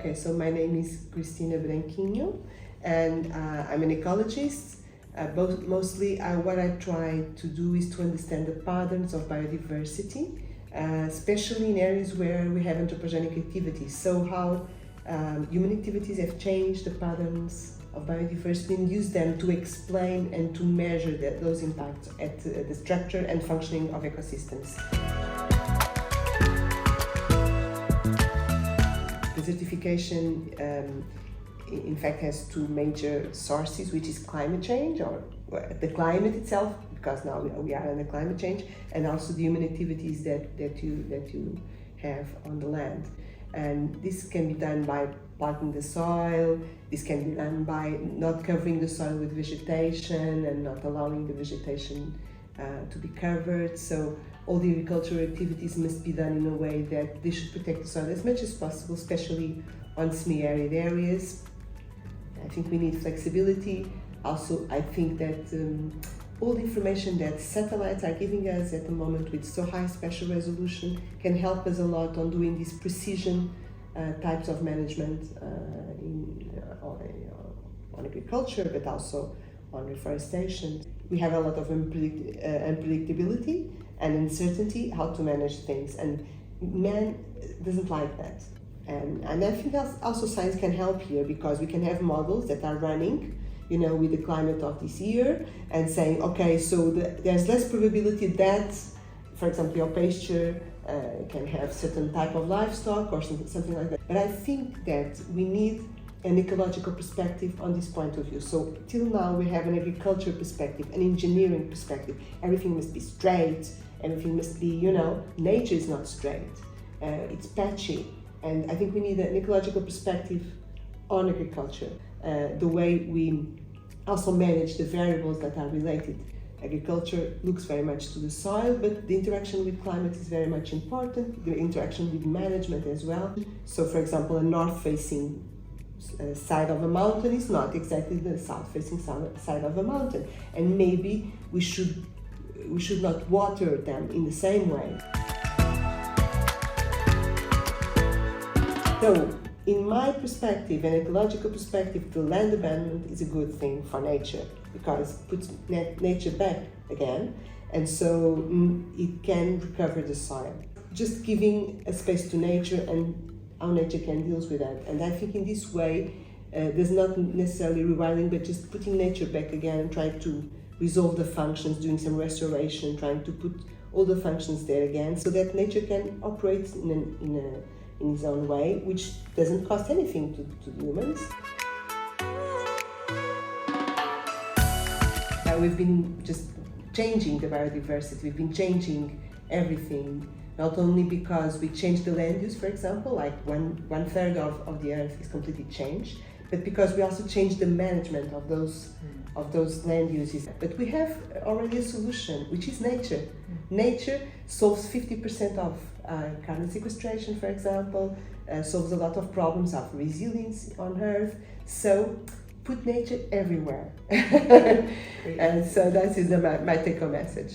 Okay, so my name is Cristina Branquinho, and I'm an ecologist. What I try to do is to understand the patterns of biodiversity, especially in areas where we have anthropogenic activities. So how human activities have changed the patterns of biodiversity and use them to explain and to measure those impacts at the structure and functioning of ecosystems. Desertification in fact has two major sources, which is climate change, or the climate itself, because now we are in a climate change, and also the human activities that you have on the land. And this can be done by parking the soil, this can be done by not covering the soil with vegetation and not allowing the vegetation to be covered. So all the agricultural activities must be done in a way that they should protect the soil as much as possible, especially on semi-arid areas. I think we need flexibility. Also, I think that all the information that satellites are giving us at the moment with so high spatial resolution can help us a lot on doing these precision types of management on agriculture, but also on reforestation. We have a lot of unpredictability and uncertainty how to manage things, and man doesn't like that. And I think also science can help here, because we can have models that are running, with the climate of this year, and saying, okay, so there's less probability that, for example, your pasture can have certain type of livestock or something like that. But I think that we need an ecological perspective on this point of view. So till now we have an agriculture perspective, an engineering perspective. Everything must be straight, everything must be, nature is not straight, it's patchy. And I think we need an ecological perspective on agriculture, the way we also manage the variables that are related. Agriculture looks very much to the soil, but the interaction with climate is very much important, the interaction with management as well. So for example, a north-facing side of a mountain is not exactly the south-facing side of a mountain, and maybe we should not water them in the same way. So, in my perspective, an ecological perspective, the land abandonment is a good thing for nature, because it puts nature back again, and so it can recover the soil. Just giving a space to nature and how nature can deal with that. And I think in this way, there's not necessarily rewilding, but just putting nature back again and trying to resolve the functions, doing some restoration, trying to put all the functions there again, so that nature can operate in its own way, which doesn't cost anything to humans. We've been just changing the biodiversity, we've been changing everything, not only because we changed the land use, for example, like one third of the earth is completely changed, but because we also changed the management of those land uses. But we have already a solution, which is nature. Nature solves 50% of carbon sequestration, for example, solves a lot of problems of resilience on Earth. So put nature everywhere. And so that is my take-home message.